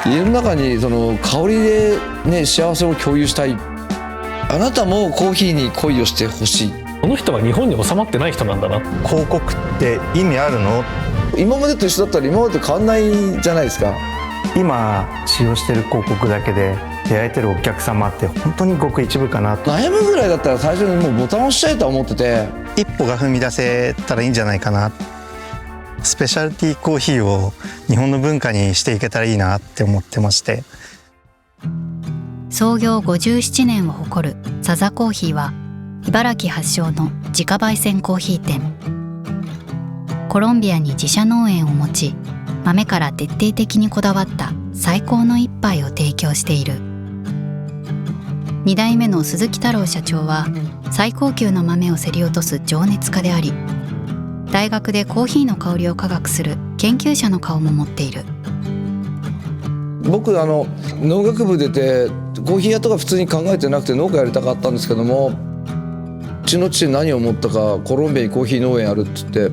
家の中にその香りでね幸せを共有したい。あなたもコーヒーに恋をしてほしい。この人は日本に収まってない人なんだな。広告って意味あるの？今までと一緒だったら今までと変わんないじゃないですか。今使用してる広告だけで出会えてるお客様って本当にごく一部かなと。悩むぐらいだったら最初にもうボタンを押しちゃえと思ってて、一歩が踏み出せたらいいんじゃないかな。スペシャルティーコーヒーを日本の文化にしていけたらいいなって思ってまして。創業57年を誇るサザコーヒーは茨城発祥の自家焙煎コーヒー店。コロンビアに自社農園を持ち、豆から徹底的にこだわった最高の一杯を提供している。2代目の鈴木太郎社長は最高級の豆を競り落とす情熱家であり、大学でコーヒーの香りを科学する研究者の顔も持っている。僕農学部出てコーヒー屋とか普通に考えてなくて農家やりたかったんですけども、うちの父何を思ったか、コロンビアにコーヒー農園やるって言って、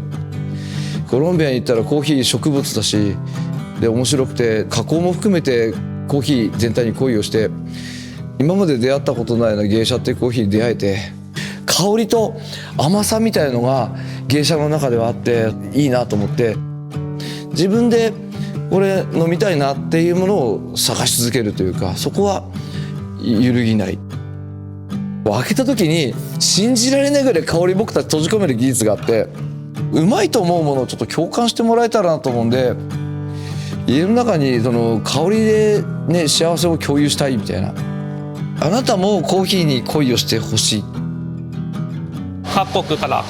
コロンビアに行ったらコーヒー植物だしで面白くて、加工も含めてコーヒー全体に恋をして、今まで出会ったことないような芸者っていうコーヒーに出会えて、香りと甘さみたいのが芸者の中ではあっていいなと思って、自分でこれ飲みたいなっていうものを探し続けるというか、そこは揺るぎない。開けた時に信じられないぐらい香り僕たち閉じ込める技術があって、うまいと思うものをちょっと共感してもらえたらなと思うんで、家の中にその香りでね幸せを共有したいみたいな。あなたもコーヒーに恋をしてほしい。各国から、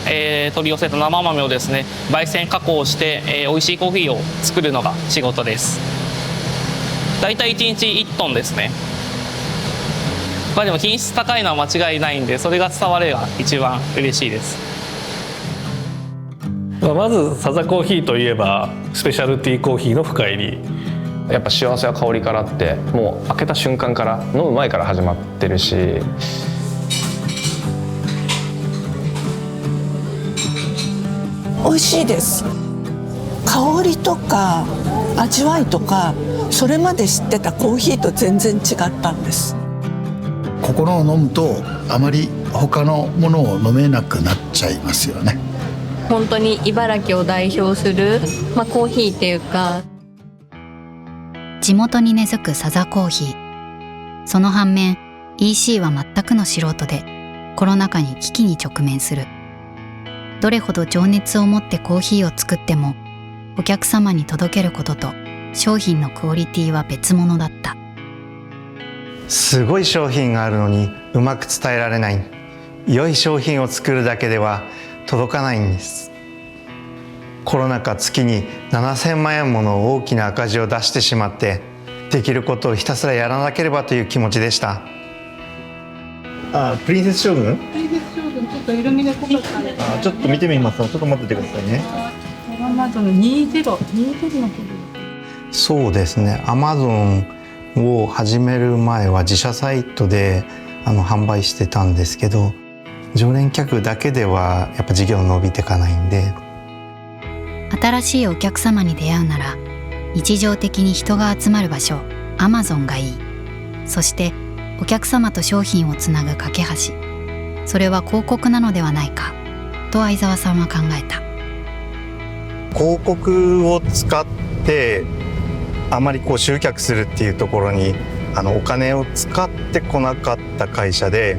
取り寄せた生豆をですね焙煎加工して、美味しいコーヒーを作るのが仕事です。だいたい1日1トンですね。でも品質高いのは間違いないんで、それが伝われば一番嬉しいです。まずサザコーヒーといえばスペシャルティーコーヒーの深入り。やっぱ幸せは香りからって、もう開けた瞬間から飲む前から始まってるし、美味しいです。香りとか味わいとか、それまで知ってたコーヒーと全然違ったんです。ここのを飲むとあまり他のものを飲めなくなっちゃいますよね。本当に茨城を代表する、コーヒーっていうか、地元に根付くサザコーヒー。その反面 EC は全くの素人で、コロナ禍に危機に直面する。どれほど情熱を持ってコーヒーを作っても、お客様に届けることと商品のクオリティは別物だった。すごい商品があるのにうまく伝えられない。良い商品を作るだけでは届かないんです。コロナ禍月に7000万円もの大きな赤字を出してしまって、できることをひたすらやらなければという気持ちでした。プリンセス将軍？プリンセス将軍、ちょっとイルミネ濃かったね。ちょっと見てみます。ちょっと待っててくださいね。アマゾンの20のそうですね。アマゾンを始める前は自社サイトで販売してたんですけど、常連客だけではやっぱ事業伸びていかないんで。新しいお客様に出会うなら、日常的に人が集まる場所、アマゾンがいい。そしてお客様と商品をつなぐ架け橋、それは広告なのではないかと相沢さんは考えた。広告を使ってあまり集客するっていうところにお金を使ってこなかった会社で、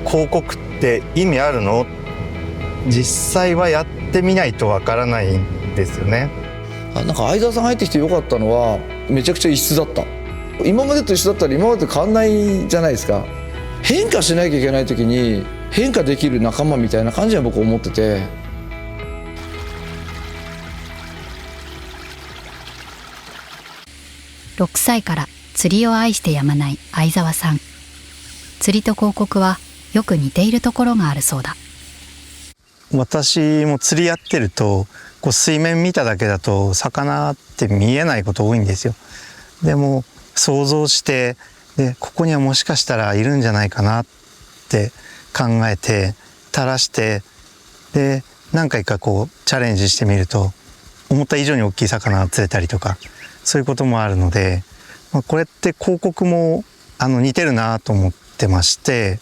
広告って意味あるの？実際はやってみないとわからないんですよね。なんか相沢さん入ってきてよかったのは、めちゃくちゃ異質だった。今までと一緒だったら今までと変わんないじゃないですか。変化しなきゃいけない時に変化できる仲間みたいな感じは僕思ってて。6歳から釣りを愛してやまない相沢さん。釣りと広告はよく似ているところがあるそうだ。私も釣りやってると水面見ただけだと魚って見えないこと多いんですよ。でも想像して、でここにはもしかしたらいるんじゃないかなって考えて垂らして、で何回かチャレンジしてみると思った以上に大きい魚が釣れたりとか、そういうこともあるので、これって広告も似てるなと思ってまして、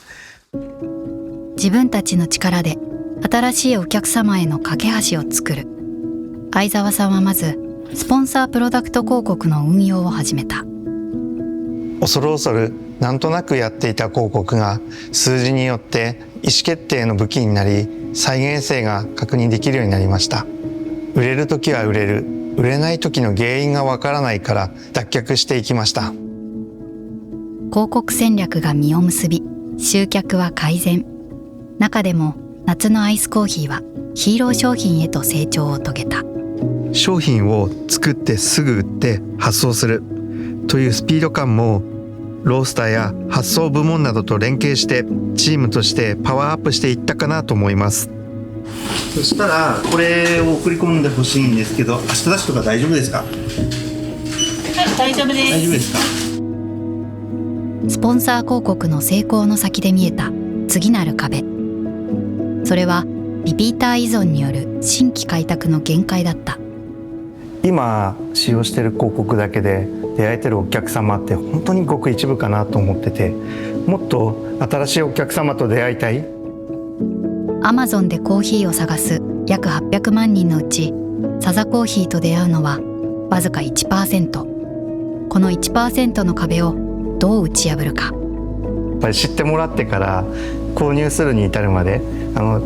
自分たちの力で新しいお客様への架け橋を作る。相沢さんはまずスポンサープロダクト広告の運用を始めた。恐る恐るなんとなくやっていた広告が数字によって意思決定の武器になり、再現性が確認できるようになりました。売れる時は売れる、売れない時の原因がわからないから脱却していきました。広告戦略が実を結び、集客は改善。中でも夏のアイスコーヒーはヒーロー商品へと成長を遂げた。商品を作ってすぐ売って発送するというスピード感もロースターや発送部門などと連携してチームとしてパワーアップしていったかなと思います。そしたらこれを送り込んでほしいんですけど、明日出しとか大丈夫ですか？大丈夫です。大丈夫ですか？スポンサー広告の成功の先で見えた次なる壁。それはリピーター依存による新規開拓の限界だった。今使用している広告だけで出会えてるお客様って本当にごく一部かなと思ってて、もっと新しいお客様と出会いたい。アマゾンでコーヒーを探す約800万人のうち、サザコーヒーと出会うのはわずか 1%。 この 1% の壁をどう打ち破るか。やっぱり知ってもらってから購入するに至るまで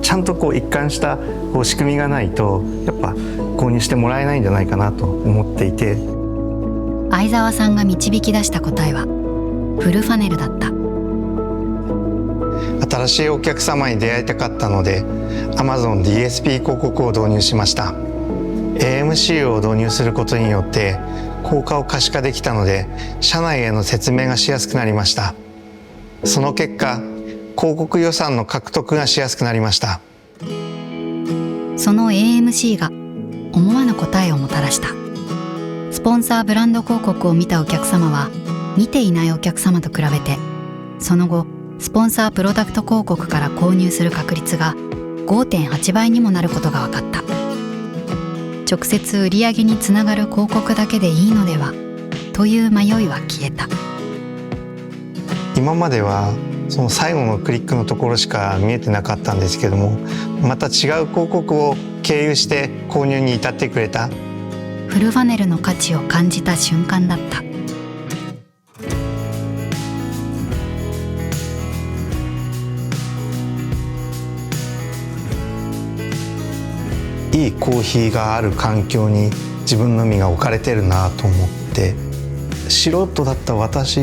ちゃんと一貫した仕組みがないとやっぱ購入してもらえないんじゃないかなと思っていて、相沢さんが導き出した答えはフルファネルだった。新しいお客様に出会いたかったので Amazon DSP 広告を導入しました。 AMC を導入することによって効果を可視化できたので社内への説明がしやすくなりました。その結果広告予算の獲得がしやすくなりました。その AMC が思わぬ答えをもたらした。スポンサーブランド広告を見たお客様は見ていないお客様と比べてその後スポンサープロダクト広告から購入する確率が 5.8 倍にもなることが分かった。直接売り上げにつながる広告だけでいいのではという迷いは消えた。今まではその最後のクリックのところしか見えてなかったんですけども、また違う広告を経由して購入に至ってくれた。フルファネルの価値を感じた瞬間だった。いいコーヒーがある環境に自分の身が置かれてるなと思って、素人だった私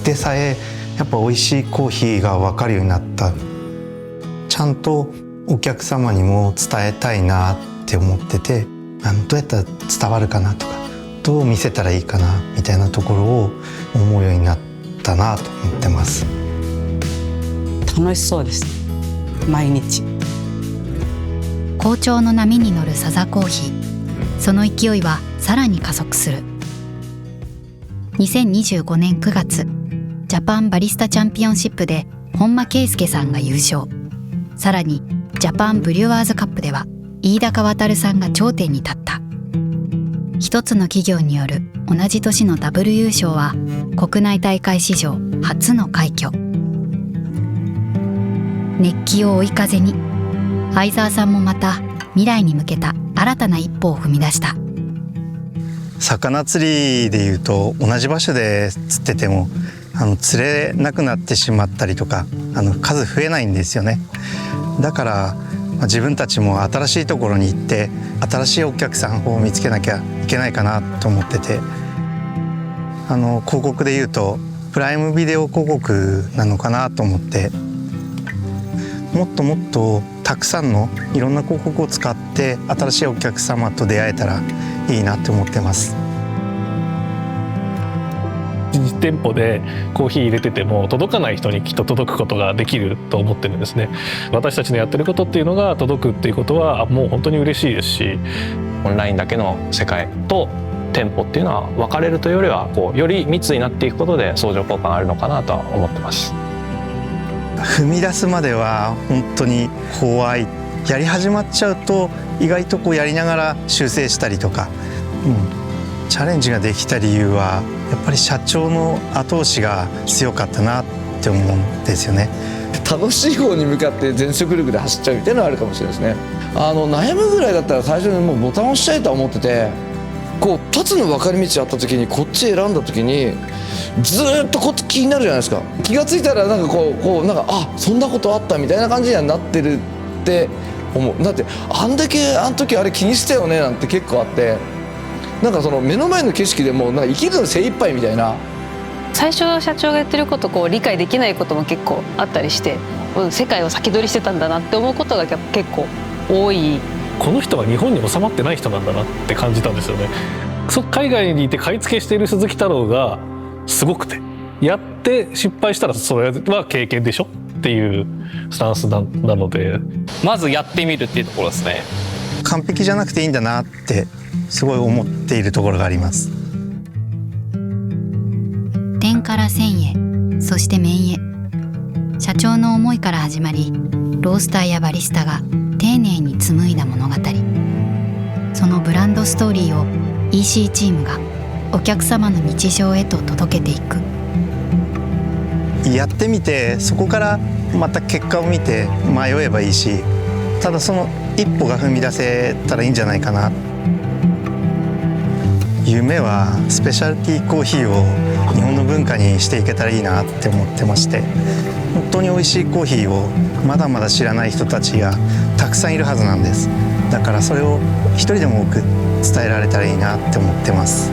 でさえやっぱ美味しいコーヒーが分かるようになった。ちゃんとお客様にも伝えたいなって思ってて、どうやったら伝わるかなとか、どう見せたらいいかなみたいなところを思うようになったなと思ってます。楽しそうです。毎日好調の波に乗るサザコーヒー。その勢いはさらに加速する。2025年9月ジャパンバリスタチャンピオンシップで本間圭佑さんが優勝。さらにジャパンブリュワーズカップでは飯高航さんが頂点に立った。一つの企業による同じ年のダブル優勝は国内大会史上初の快挙。熱気を追い風に相沢さんもまた未来に向けた新たな一歩を踏み出した。魚釣りでいうと同じ場所で釣ってても釣れなくなってしまったりとか数増えないんですよね。だから自分たちも新しいところに行って新しいお客さんを見つけなきゃいけないかなと思ってて、広告でいうとプライムビデオ広告なのかなと思って、もっともっとたくさんのいろんな広告を使って新しいお客様と出会えたらいいなって思ってます。実店舗でコーヒー入れてても届かない人にきっと届くことができると思ってるんですね。私たちのやってることっていうのが届くっていうことはもう本当に嬉しいですし、オンラインだけの世界と店舗っていうのは分かれるというよりはより密になっていくことで相乗効果があるのかなとは思ってます。踏み出すまでは本当に怖い。やり始まっちゃうと意外とやりながら修正したりとか、チャレンジができた理由はやっぱり社長の後押しが強かったなって思うんですよね。楽しい方に向かって全速力で走っちゃうみたいなのはあるかもしれないですね。悩むぐらいだったら最初にもうボタンを押しちゃえとは思ってて、こう2つの分かれ道あった時にこっち選んだ時にずーっとこっち気になるじゃないですか。気がついたらなんかこうなんかそんなことあったみたいな感じにはなってるって思う。だってあんだけあの時あれ気にしたよねなんて結構あって、なんかその目の前の景色でもうなんか生きるの精一杯みたいな。最初社長がやってること理解できないことも結構あったりして、世界を先取りしてたんだなって思うことが結構多い。この人は日本に収まってない人なんだなって感じたんですよね。海外にいて買い付けしている鈴木太郎がすごくて、やって失敗したらそれは経験でしょっていうスタンスなので、まずやってみるっていうところですね。完璧じゃなくていいんだなってすごい思っているところがあります。点から線へ、そして面へ。社長の思いから始まり、ロースターやバリスタが丁寧に紡いだ物語。そのブランドストーリーを EC チームがお客様の日常へと届けていく。やってみてそこからまた結果を見て迷えばいいし、ただその一歩が踏み出せたらいいんじゃないかな。夢はスペシャルティーコーヒーを日本の文化にしていけたらいいなって思ってまして、本当に美味しいコーヒーをまだまだ知らない人たちがたくさんいるはずなんです。だからそれを一人でも多く伝えられたらいいなって思ってます。